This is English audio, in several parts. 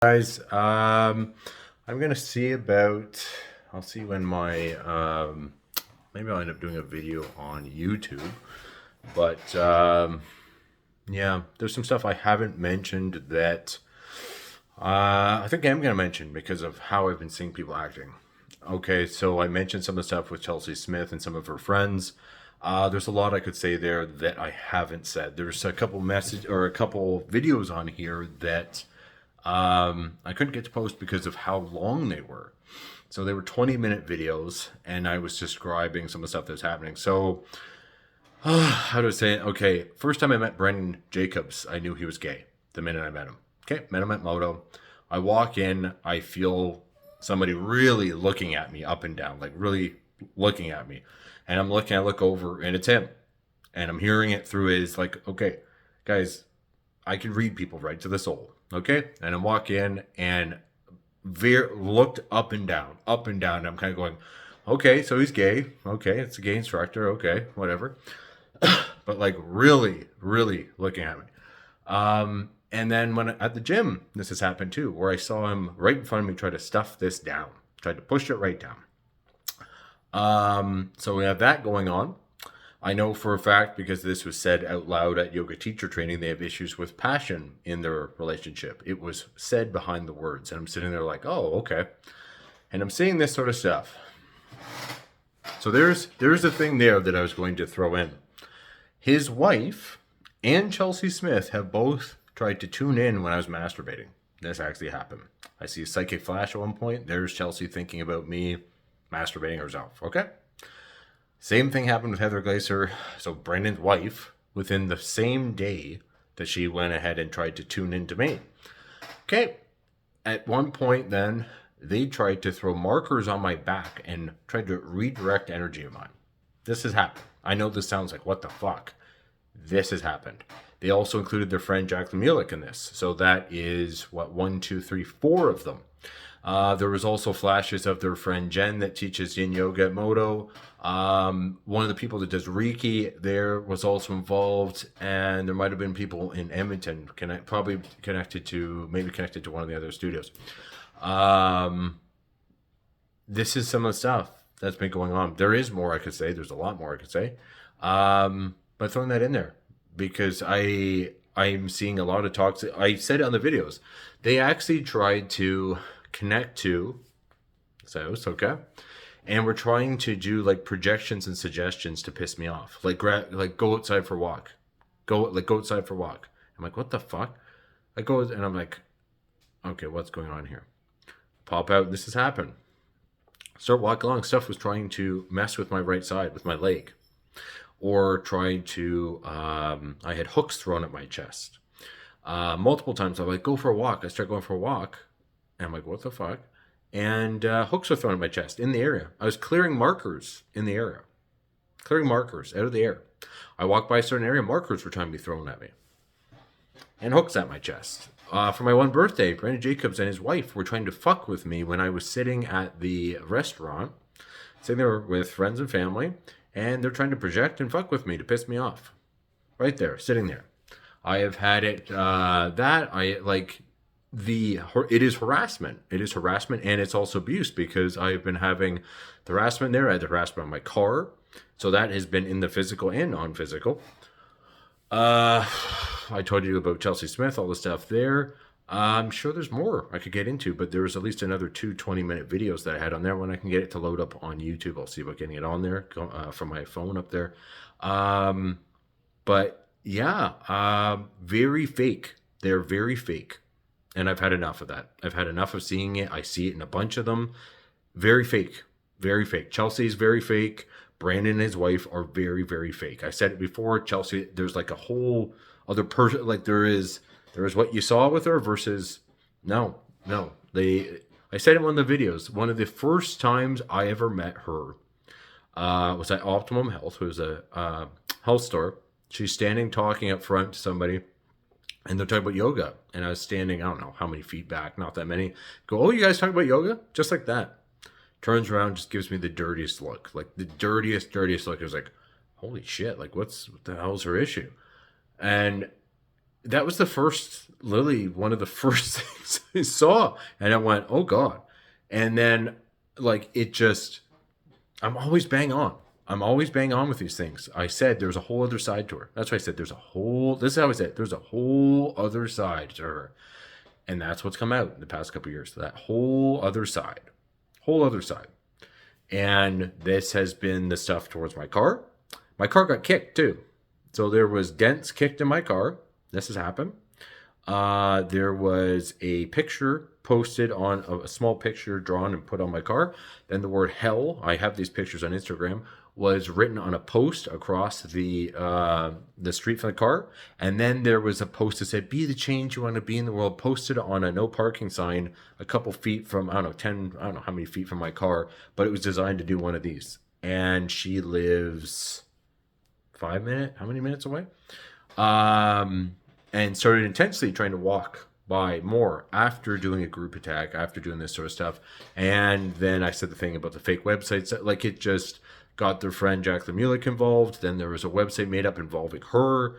Guys, I'm gonna see about. I'll see when my maybe I'll end up doing a video on YouTube. But yeah, there's some stuff I haven't mentioned that I think I'm gonna mention because of how I've been seeing people acting. Okay, so I mentioned some of the stuff with Chelsea Smith and some of her friends. There's a lot I could say there that I haven't said. There's a couple message or a couple videos on here that I couldn't get to post because of how long they were. So they were 20-minute videos, and I was describing some of the stuff that was happening. So, how do I say it? Okay, first time I met Brendan Jacobs, I knew he was gay the minute I met him. Okay, met him at Moto. I walk in, I feel somebody really looking at me up and down, like really looking at me. And I'm looking, I look over, and it's him. And I'm hearing it through his, like, okay, guys, I can read people right to the soul. Okay, and I walk in and looked up and down, up and down. And I'm kind of going, okay, so he's gay. Okay, it's a gay instructor. Okay, whatever. But like really, really looking at me. And then when at the gym, this has happened too, where I saw him right in front of me try to stuff this down, tried to push it right down. So we have that going on. I know for a fact because this was said out loud at yoga teacher training, they have issues with passion in their relationship. It was said behind the words, and I'm sitting there like, oh, okay. And I'm seeing this sort of stuff. So there's a thing there that I was going to throw in. His wife and Chelsea Smith have both tried to tune in when I was masturbating. This actually happened. I see a psychic flash at one point. There's Chelsea thinking about me masturbating herself. Okay. Same thing happened with Heather Glaser. So Brendan's wife, within the same day that she went ahead and tried to tune into me. Okay. At one point then, they tried to throw markers on my back and tried to redirect energy of mine. This has happened. I know this sounds like, what the fuck? This has happened. They also included their friend Jacqueline Mulek in this. So that is, what, 1, 2, 3, 4 of them. There was also flashes of their friend Jen that teaches yin yoga at Moto. One of the people that does Reiki there was also involved, and there might have been people in Edmonton, probably connected to one of the other studios. This is some of the stuff that's been going on. There is more I could say. There's a lot more I could say. But throwing that in there because I'm seeing a lot of talks. I said it on the videos. They actually tried to connect to Souse, okay? And we're trying to do like projections and suggestions to piss me off. Like go outside for a walk. Go outside for a walk. I'm like, what the fuck? I go and I'm like, okay, what's going on here? Pop out, this has happened. Start walking along. Stuff was trying to mess with my right side, with my leg. Or trying to, I had hooks thrown at my chest. Multiple times I'm like, go for a walk. I start going for a walk. And I'm like, what the fuck? And hooks are thrown at my chest in the area. I was clearing markers in the area. Clearing markers out of the air. I walked by a certain area, markers were trying to be thrown at me. And hooks at my chest. For my one birthday, Brendan Jacobs and his wife were trying to fuck with me when I was sitting at the restaurant, sitting there with friends and family, and they're trying to project and fuck with me to piss me off. Right there, sitting there. I have had it, it is harassment. It is harassment, and it's also abuse because I've been having the harassment there. I had the harassment on my car. So that has been in the physical and non-physical. I told you about Chelsea Smith, all the stuff there. I'm sure there's more I could get into, but there was at least another 20-minute videos that I had on there. When I can get it to load up on YouTube, I'll see about getting it on there from my phone up there. But yeah, very fake. They're very fake. And I've had enough of that. I've had enough of seeing it. I see it in a bunch of them. Very fake. Very fake. Chelsea's very fake. Brandon and his wife are very, very fake. I said it before. Chelsea, there's like a whole other person. Like there is what you saw with her versus no. I said it in one of the videos. One of the first times I ever met her was at Optimum Health. It was a health store. She's standing talking up front to somebody. And they're talking about yoga. And I was standing, I don't know how many feet back, not that many. Go, oh, you guys talking about yoga? Just like that. Turns around, just gives me the dirtiest look. Like the dirtiest look. It was like, holy shit, like what the hell's her issue? And that was the first, literally one of the first things I saw. And I went, oh God. And then, like, it just, I'm always bang on. I'm always bang on with these things. I said there's a whole other side to her. That's why I said this is how I said it. There's a whole other side to her. And that's what's come out in the past couple of years. That whole other side. Whole other side. And this has been the stuff towards my car. My car got kicked too. So there was dents kicked in my car. This has happened. There was a picture posted on a small picture drawn and put on my car. Then the word hell, I have these pictures on Instagram, was written on a post across the street from the car. And then there was a post that said, be the change you want to be in the world, posted on a no parking sign a couple feet from, I don't know how many feet from my car, but it was designed to do one of these. And she lives how many minutes away? And started intensely trying to walk by more after doing a group attack, after doing this sort of stuff. And then I said the thing about the fake websites, like it just got their friend Jack Lemulik involved. Then there was a website made up involving her.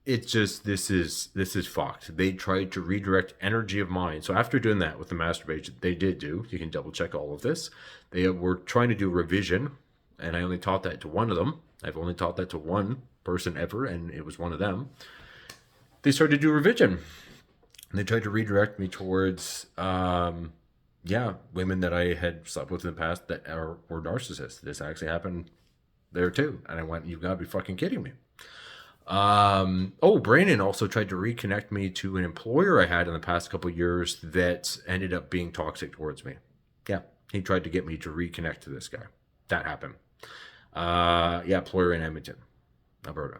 It's just, this is fucked. They tried to redirect energy of mine. So after doing that with the masturbation, they did do, you can double check all of this. They were trying to do revision, and I only taught that to one of them. I've only taught that to one person ever, and it was one of them. They started to do revision. And they tried to redirect me towards, women that I had slept with in the past that were narcissists. This actually happened there too. And I went, you've got to be fucking kidding me. Brandon also tried to reconnect me to an employer I had in the past couple of years that ended up being toxic towards me. Yeah, he tried to get me to reconnect to this guy. That happened. Employer in Edmonton, Alberta.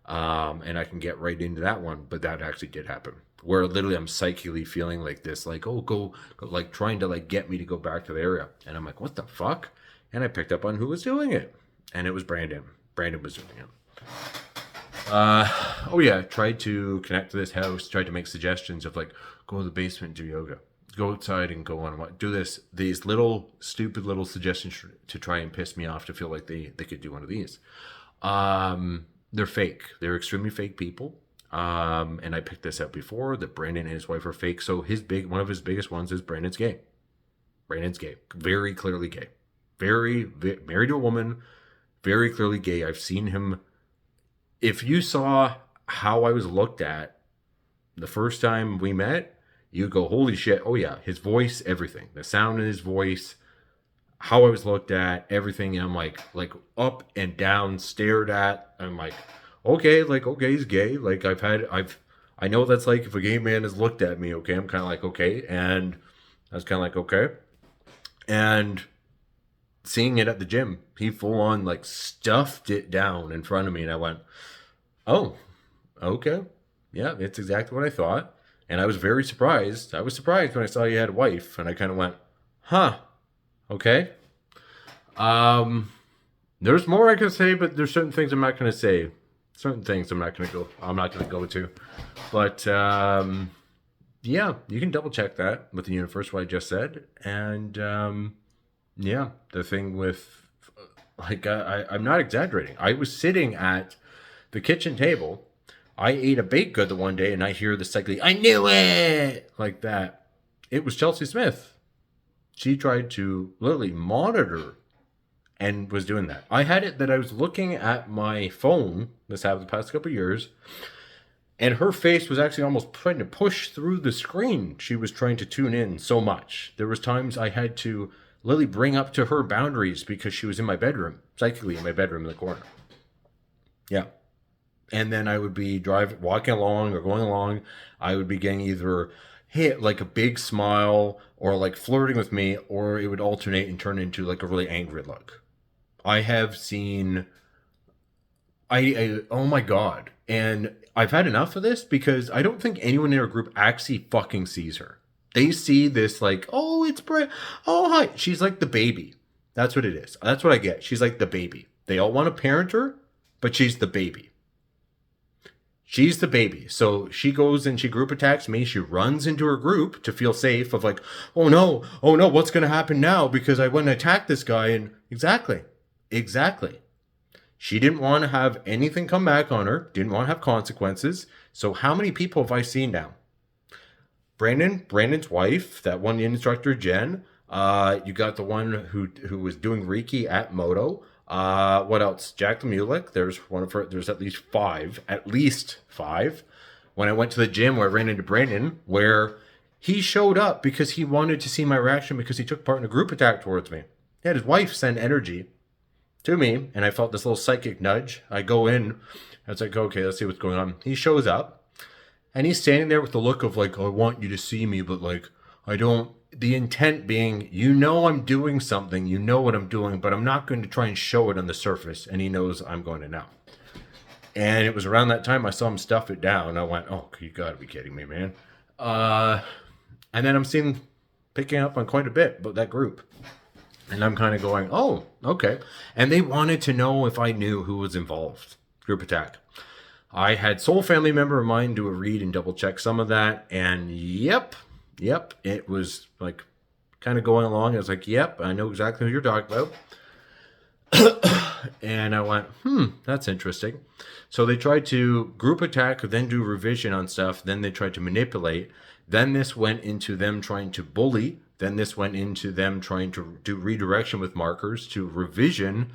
And I can get right into that one, but that actually did happen. Where literally I'm psychically feeling like this, like, oh, go, like trying to like get me to go back to the area. And I'm like, what the fuck? And I picked up on who was doing it. And it was Brandon. Brandon was doing it. Tried to connect to this house, tried to make suggestions of like, go to the basement, do yoga. Go outside and go on what, do these little stupid little suggestions to try and piss me off, to feel like they could do one of these. They're fake. They're extremely fake people. And I picked this up before, that Brandon and his wife are fake. So one of his biggest ones is Brandon's gay. Brandon's gay. Very clearly gay. Married to a woman. Very clearly gay. I've seen him. If you saw how I was looked at the first time we met, you go, holy shit. Oh yeah. His voice, everything. The sound in his voice, how I was looked at, everything. And I'm like up and down, stared at. I'm like, okay, he's gay. Like I know that's like if a gay man has looked at me, okay, I'm kind of like, okay. And I was kind of like, okay. And seeing it at the gym, he full on like stuffed it down in front of me. And I went, oh, okay. Yeah, it's exactly what I thought. And I was very surprised. I was surprised when I saw you had a wife. And I kind of went, huh, okay. There's more I could say, but there's certain things I'm not going to say. Certain things I'm not going to go to. But, you can double check that with the universe, what I just said. And, the thing with, like, I'm not exaggerating. I was sitting at the kitchen table. I ate a baked good the one day, and I hear the cycling, I knew it! Like that. It was Chelsea Smith. She tried to literally monitor and was doing that. I had it that I was looking at my phone, this happened the past couple of years, and her face was actually almost trying to push through the screen. She was trying to tune in so much. There was times I had to literally bring up to her boundaries because she was in my bedroom, psychically in my bedroom in the corner. Yeah. And then I would be walking along or going along. I would be getting either hit like a big smile or like flirting with me, or it would alternate and turn into like a really angry look. I have seen, oh my God. And I've had enough of this because I don't think anyone in our group actually fucking sees her. They see this like, oh, it's Brett. Oh, hi. She's like the baby. That's what it is. That's what I get. She's like the baby. They all want to parent her, but she's the baby. She's the baby. So she goes and she group attacks me. She runs into her group to feel safe of like, oh no, what's going to happen now? Because I went and attacked this guy. And exactly. She didn't want to have anything come back on her. Didn't want to have consequences. So how many people have I seen now? Brandon's wife, that one instructor, Jen. You got the one who was doing Reiki at Moto. What else? Jack Lemulik. There's one of her. There's at least five. At least five. When I went to the gym where I ran into Brandon, where he showed up because he wanted to see my reaction because he took part in a group attack towards me. He had his wife send energy to me, and I felt this little psychic nudge. I go in. I was like, okay, let's see what's going on. He shows up, and he's standing there with the look of like, I want you to see me, but like, I don't. The intent being, you know I'm doing something, you know what I'm doing, but I'm not going to try and show it on the surface, and he knows I'm going to know. And it was around that time I saw him stuff it down. I went, oh, you gotta be kidding me, man. And then I'm seeing picking up on quite a bit about that group. And I'm kind of going, oh, okay. And they wanted to know if I knew who was involved. Group attack. I had Soul Family member of mine do a read and double check some of that. And yep, it was like kind of going along. I was like, yep, I know exactly who you're talking about. And I went, that's interesting. So they tried to group attack, then do revision on stuff. Then they tried to manipulate. Then this went into them trying to bully. Then this went into them trying to do redirection with markers to revision,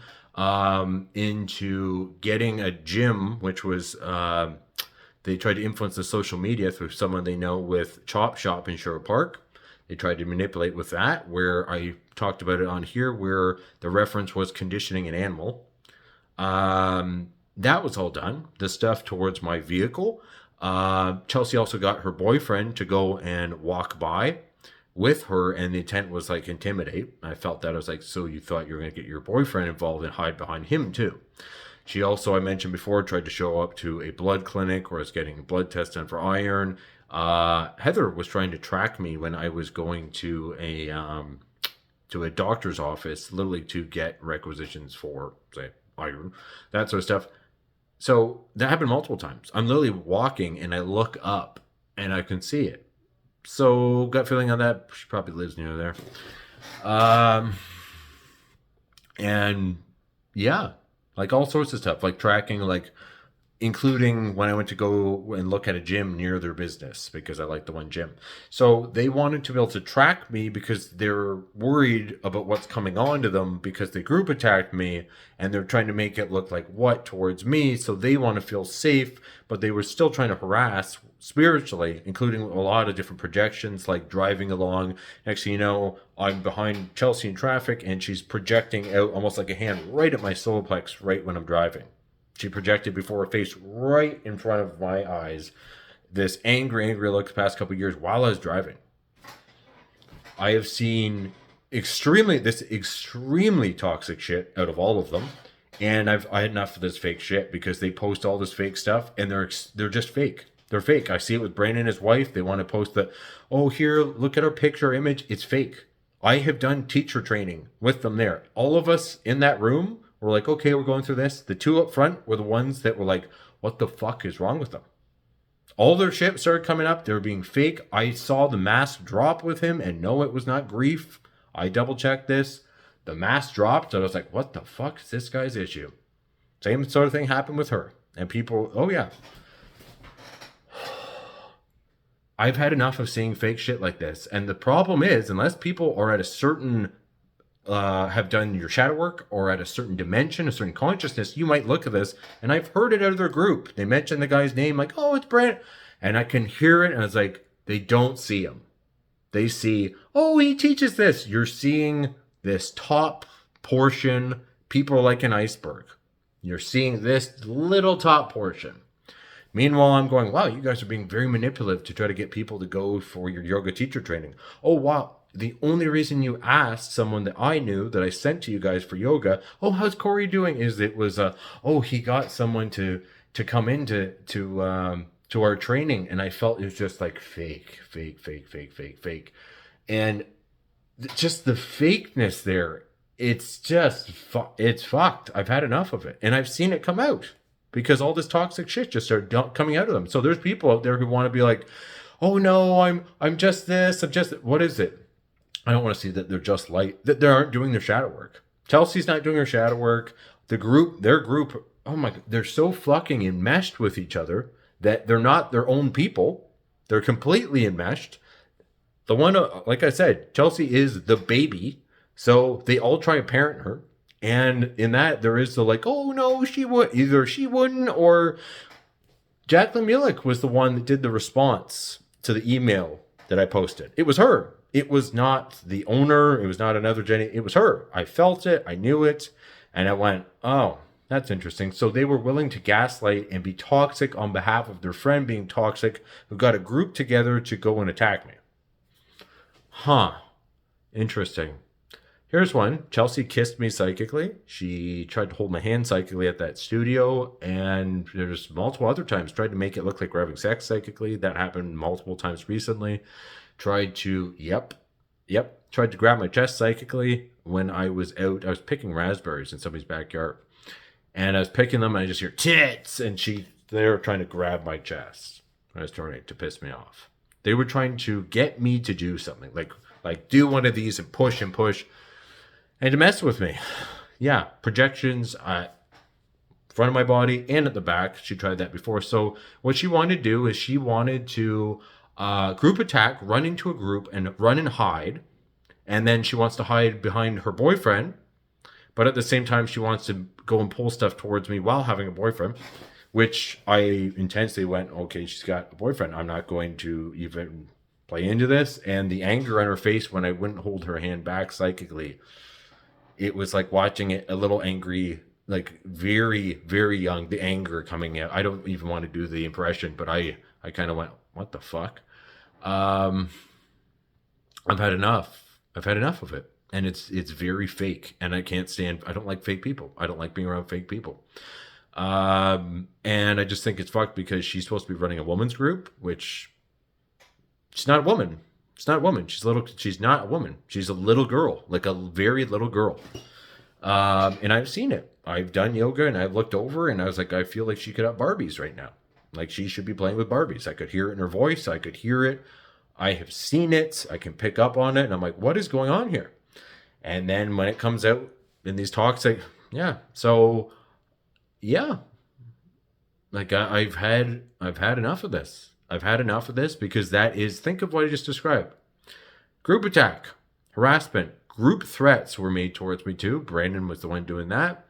into getting a gym, which was, they tried to influence the social media through someone they know with Chop Shop in Sherwood Park. They tried to manipulate with that, where I talked about it on here, where the reference was conditioning an animal. That was all done. The stuff towards my vehicle. Chelsea also got her boyfriend to go and walk by with her, and the intent was like intimidate. I felt that. I was like, so you thought you were going to get your boyfriend involved and hide behind him too. She also, I mentioned before, tried to show up to a blood clinic where I was getting a blood test done for iron. Heather was trying to track me when I was going to a doctor's office, literally to get requisitions for, say, iron, that sort of stuff. So that happened multiple times. I'm literally walking and I look up and I can see it. So gut feeling on that, she probably lives near there. And yeah, like all sorts of stuff, like tracking, like including when I went to go and look at a gym near their business because I like the one gym. So they wanted to be able to track me because they're worried about what's coming on to them because they group attacked me and they're trying to make it look like what towards me. So they want to feel safe, but they were still trying to harass spiritually, including a lot of different projections, like driving along. Next thing you know, I'm behind Chelsea in traffic and she's projecting out almost like a hand right at my solar plex right when I'm driving. She projected before her face right in front of my eyes this angry look the past couple of years while I was driving. I have seen extremely toxic shit out of all of them. And I had enough of this fake shit because they post all this fake stuff and they're just fake. They're fake. I see it with Brandon and his wife. They want to post the, oh, here, look at our picture image. It's fake. I have done teacher training with them there. All of us in that room were like, okay, we're going through this. The two up front were the ones that were like, what the fuck is wrong with them? All their shit started coming up. They were being fake. I saw the mask drop with him and no, it was not grief. I double checked this. The mask dropped. And I was like, what the fuck is this guy's issue? Same sort of thing happened with her. And people, oh yeah. I've had enough of seeing fake shit like this. And the problem is, unless people are at a certain have done your shadow work or at a certain dimension, a certain consciousness, you might look at this, and I've heard it out of their group. They mention the guy's name, like, oh, it's Brent, and I can hear it, and it's like, they don't see him. They see, oh, he teaches this. You're seeing this top portion. People are like an iceberg. You're seeing this little top portion. Meanwhile, I'm going, wow, you guys are being very manipulative to try to get people to go for your yoga teacher training. Oh, wow. The only reason you asked someone that I knew that I sent to you guys for yoga, oh, how's Corey doing? Is it was, oh, he got someone to come into to our training, and I felt it was just like fake. And just the fakeness there, it's just, it's fucked. I've had enough of it. And I've seen it come out because all this toxic shit just started coming out of them. So there's people out there who want to be like, oh no, I'm just this, I'm just, what is it? I don't want to see that they're just light, that they aren't doing their shadow work. Chelsea's not doing her shadow work. Their group, oh my God, they're so fucking enmeshed with each other that they're not their own people. They're completely enmeshed. The one, like I said, Chelsea is the baby. So they all try to parent her. And in that, there is the like, oh no, she would either she wouldn't, or Jacqueline Mulek was the one that did the response to the email that I posted. It was her. It was not the owner. It was not another Jenny. It was her. I felt it. I knew it. And I went, oh, that's interesting. So they were willing to gaslight and be toxic on behalf of their friend being toxic, who got a group together to go and attack me. Huh. Interesting. Here's one. Chelsea kissed me psychically. She tried to hold my hand psychically at that studio, and there's multiple other times tried to make it look like we're having sex psychically. That happened multiple times recently. Tried to, tried to grab my chest psychically when I was out. I was picking raspberries in somebody's backyard, and I was picking them, and I just hear tits, and they were trying to grab my chest. I was trying to piss me off. They were trying to get me to do something, like do one of these and push, and to mess with me. Yeah, projections at front of my body and at the back. She tried that before. So what she wanted to do is she wanted to group attack, run into a group and run and hide. And then she wants to hide behind her boyfriend. But at the same time, she wants to go and pull stuff towards me while having a boyfriend, which I intensely went, okay, she's got a boyfriend. I'm not going to even play into this. And the anger on her face when I wouldn't hold her hand back psychically, it was like watching it, a little angry, like very, very young, the anger coming out. I don't even want to do the impression, but I kind of went, what the fuck? I've had enough. I've had enough of it. And it's very fake. And I don't like fake people. I don't like being around fake people. And I just think it's fucked because she's supposed to be running a woman's group, which she's not a woman. It's not a woman. She's not a woman. She's a little girl, like a very little girl. And I've seen it. I've done yoga and I've looked over and I was like, I feel like she could have Barbies right now. Like she should be playing with Barbies. I could hear it in her voice. I could hear it. I have seen it. I can pick up on it. And I'm like, what is going on here? And then when it comes out in these talks, like, yeah. So yeah, like I've had enough of this. I've had enough of this because think of what I just described. Group attack, harassment, group threats were made towards me too. Brandon was the one doing that.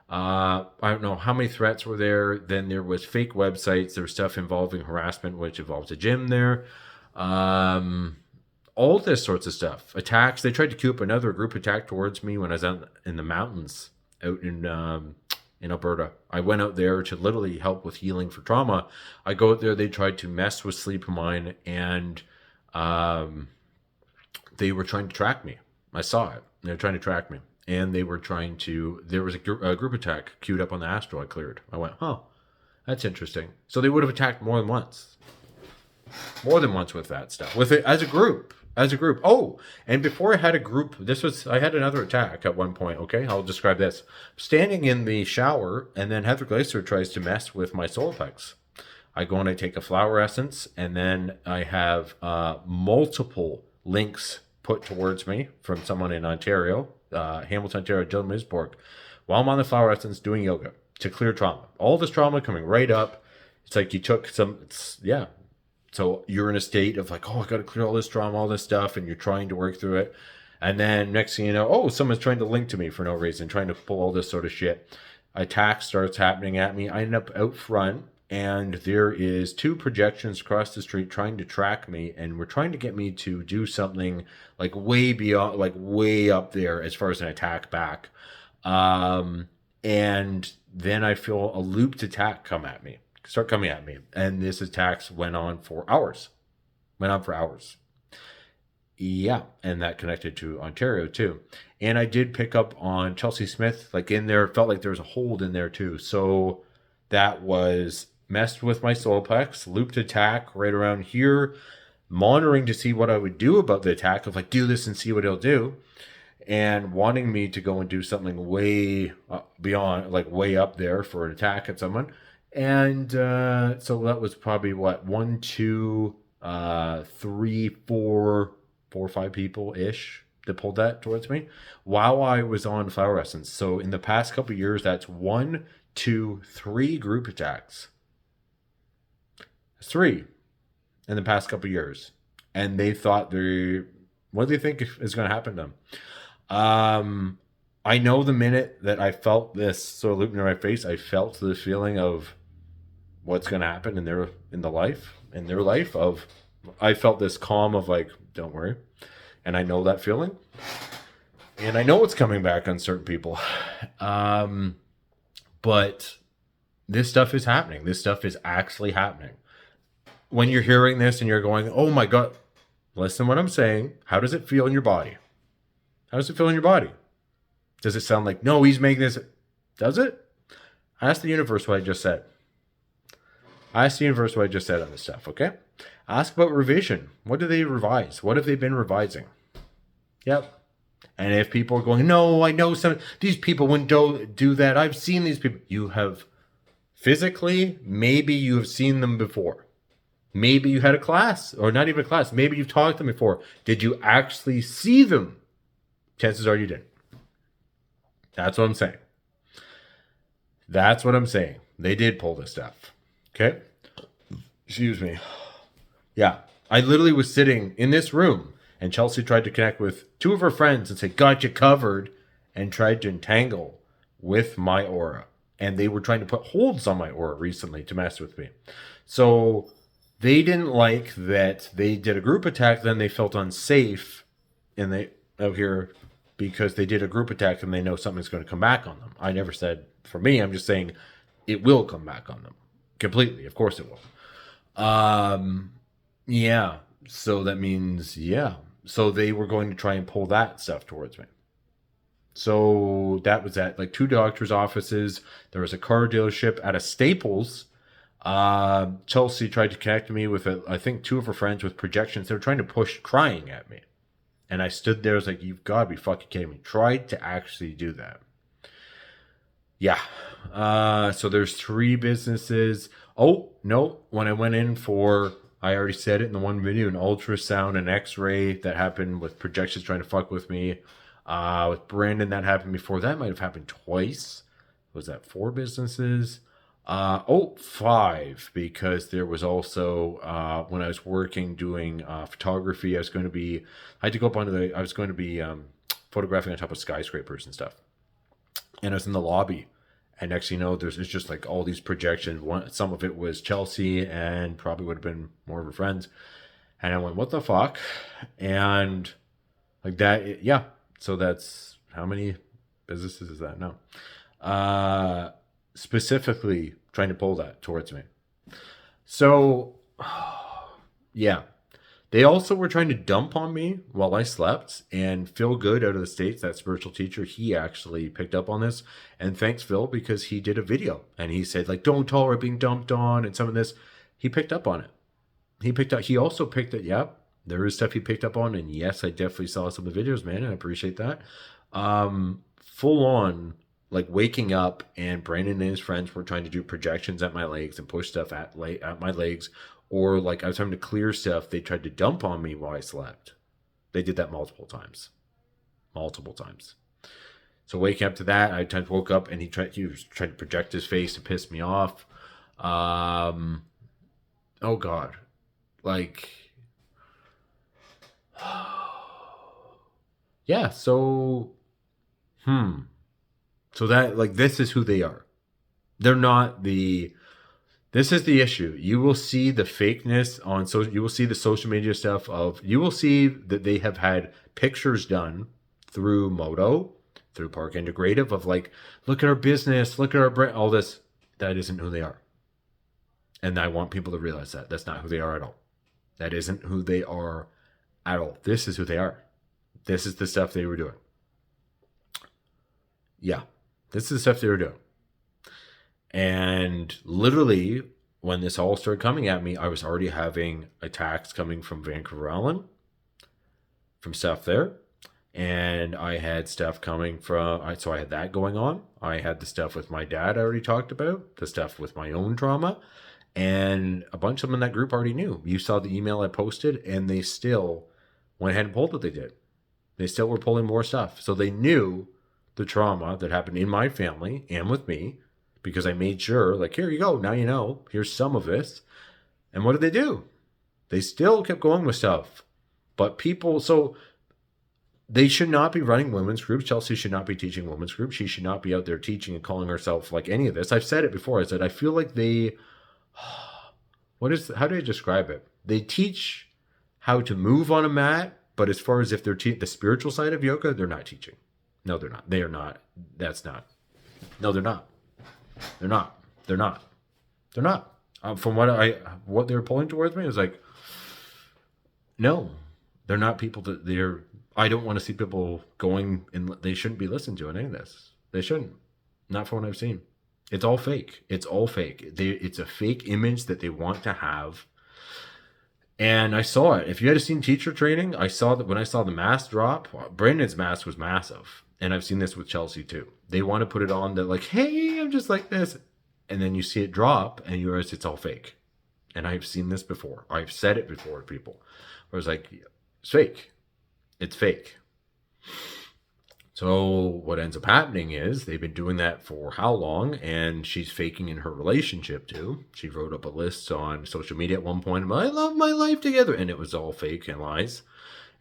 I don't know how many threats were there. Then there was fake websites. There was stuff involving harassment, which involves a gym there. All this sorts of stuff. Attacks. They tried to queue up another group attack towards me when I was out in the mountains out in Alberta. I went out there to literally help with healing for trauma. I go out there, they tried to mess with sleep of mine, and they were trying to track me. I saw it. They were trying to track me. And there was a group attack queued up on the Astro I cleared. I went, oh, that's interesting. So they would have attacked more than once. More than once with that stuff. With it as a group. Oh, and before I had a group, I had another attack at one point, okay? I'll describe this. Standing in the shower, and then Heather Glacier tries to mess with my solar plex. I go and I take a flower essence, and then I have multiple links put towards me from someone in Ontario, Hamilton, Ontario, Jill Misborg, while I'm on the flower essence doing yoga to clear trauma. All this trauma coming right up. It's like you took yeah. So you're in a state of like, oh, I got to clear all this trauma, all this stuff, and you're trying to work through it. And then next thing you know, oh, someone's trying to link to me for no reason, trying to pull all this sort of shit. Attack starts happening at me. I end up out front, and there is 2 projections across the street trying to track me, and we're trying to get me to do something like way beyond, like way up there as far as an attack back. And then I feel a looped attack start coming at me. And this attacks went on for hours. Yeah, and that connected to Ontario too. And I did pick up on Chelsea Smith, like in there, felt like there was a hold in there too. So that was messed with my solar plex, looped attack right around here, monitoring to see what I would do about the attack, of like, do this and see what it'll do. And wanting me to go and do something way beyond, like way up there for an attack at someone. And so that was probably 1, 2, 3, 4, 5 people ish that pulled that towards me while I was on flower essence. So in the past couple of years, that's 1, 2, 3 group attacks. 3 in the past couple years. And they thought what do they think is going to happen to them? I know the minute that I felt this sort of looping in my face, I felt the feeling of what's going to happen in their life of, I felt this calm of like, don't worry. And I know that feeling. And I know it's coming back on certain people. But this stuff is happening. This stuff is actually happening. When you're hearing this and you're going, oh my God, listen to what I'm saying. How does it feel in your body? How does it feel in your body? Does it sound like, no, he's making this? Does it? Ask the universe what I just said. Ask the universe what I just said on this stuff, okay? Ask about revision. What do they revise? What have they been revising? Yep. And if people are going, no, I know these people wouldn't do that. I've seen these people. You have physically, maybe you have seen them before. Maybe you had a class, or not even a class. Maybe you've talked to them before. Did you actually see them? Chances are you didn't. That's what I'm saying. That's what I'm saying. They did pull this stuff. Okay? Excuse me. Yeah. I literally was sitting in this room, and Chelsea tried to connect with 2 of her friends and say, got you covered, and tried to entangle with my aura. And they were trying to put holds on my aura recently to mess with me. So they didn't like that they did a group attack, then they felt unsafe and they out here because they did a group attack and they know something's going to come back on them. I never said for me, I'm just saying it will come back on them completely. Of course it will. Yeah. So that means, yeah. So they were going to try and pull that stuff towards me. So that was at like 2 doctors' offices. There was a car dealership at a Staples. Chelsea tried to connect me with, I think, 2 of her friends with projections. They were trying to push crying at me. And I stood there, I was like, you've got to be fucking kidding me. Tried to actually do that. Yeah. So there's 3 businesses. Oh, no. When I went in for, I already said it in the one video, an ultrasound, an x-ray that happened with projections trying to fuck with me. With Brandon, that happened before. That might have happened twice. Was that 4 businesses? 5, because there was also, when I was working doing photography, I was going to be photographing on top of skyscrapers and stuff. And I was in the lobby. And next thing you know, it's just like all these projections. Some of it was Chelsea and probably would have been more of her friends. And I went, what the fuck? And like that, yeah. So that's, how many businesses is that? No. Specifically trying to pull that towards me. So, yeah. They also were trying to dump on me while I slept, and Phil Good out of the States, that spiritual teacher, he actually picked up on this. And thanks, Phil, because he did a video and he said, like, don't tolerate being dumped on and some of this. He picked up on it. He also picked it. Yeah, there is stuff he picked up on. And yes, I definitely saw some of the videos, man. And I appreciate that. Full on, like waking up, and Brandon and his friends were trying to do projections at my legs and push stuff at my legs. Or like I was having to clear stuff, they tried to dump on me while I slept. They did that multiple times. So waking up to that, I woke up and he was trying to project his face to piss me off. Oh God. Like, yeah, so, So that, like, this is who they are. They're not this is the issue. You will see the fakeness on you will see the social media stuff you will see that they have had pictures done through Moto, through Park Integrative of like, look at our business, look at our brand, all this. That isn't who they are. And I want people to realize that. That's not who they are at all. That isn't who they are at all. This is who they are. This is the stuff they were doing. Yeah. This is the stuff they were doing. And literally, when this all started coming at me, I was already having attacks coming from Vancouver Island, from stuff there. And I had stuff coming from, so I had that going on. I had the stuff with my dad I already talked about, the stuff with my own trauma. And a bunch of them in that group already knew. You saw the email I posted, and they still went ahead and pulled what they did. They still were pulling more stuff. So they knew the trauma that happened in my family and with me, because I made sure, like, here you go, now you know, here's some of this. And what did they do? They still kept going with stuff. But people, so they should not be running women's groups. Chelsea should not be teaching women's groups. She should not be out there teaching and calling herself like any of this. I've said it before. I said, I feel like they, how do I describe it? They teach how to move on a mat, but as far as if they're the spiritual side of yoga, they're not teaching. No, they're not. They are not. That's not. No, they're not. They're not. They're not. They're not. From what they're pulling towards me is like, no, they're not people that they're. I don't want to see people going and they shouldn't be listened to in any of this. They shouldn't. Not from what I've seen. It's all fake. It's all fake. It's a fake image that they want to have. And I saw it. If you had seen teacher training, I saw that when I saw the mask drop, Brandon's mask was massive. And I've seen this with Chelsea too. They want to put it on that like, hey, I'm just like this. And then you see it drop and you realize it's all fake. And I've seen this before. I've said it before to people. I was like, it's fake. It's fake. So what ends up happening is they've been doing that for how long? And she's faking in her relationship too. She wrote up a list on social media at one point. I love my life together. And it was all fake and lies.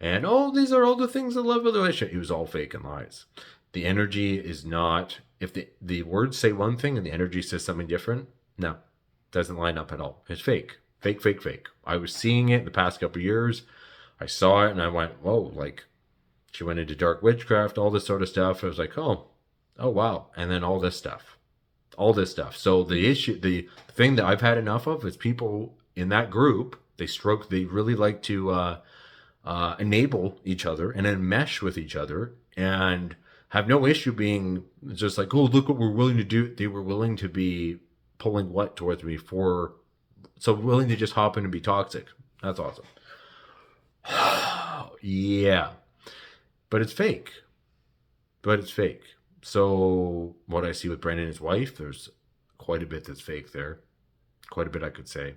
And these are all the things I love of the relationship. It was all fake and lies. The energy is not, if the words say one thing and the energy says something different, no, doesn't line up at all. It's fake. Fake, fake, fake. I was seeing it the past couple of years. I saw it and I went, whoa, like she went into dark witchcraft, all this sort of stuff. I was like, oh wow. And then all this stuff. So the thing that I've had enough of is people in that group, they really like to enable each other and then mesh with each other and have no issue being just like, oh, look what we're willing to do. They were willing to be pulling what towards me so willing to just hop in and be toxic. That's awesome. Yeah. But it's fake. So what I see with Brandon and his wife, there's quite a bit that's fake there. Quite a bit I could say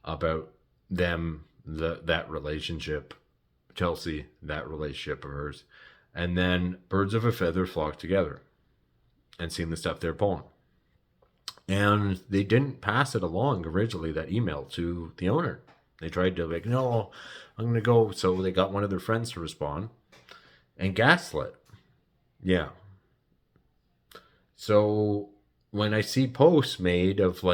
about them, that relationship, Chelsea, that relationship of hers. And then birds of a feather flock together and seeing the stuff they're pulling. And they didn't pass it along originally, that email, to the owner. They tried to like, no, I'm going to go. So they got one of their friends to respond and gaslit. Yeah. So when I see posts made of like,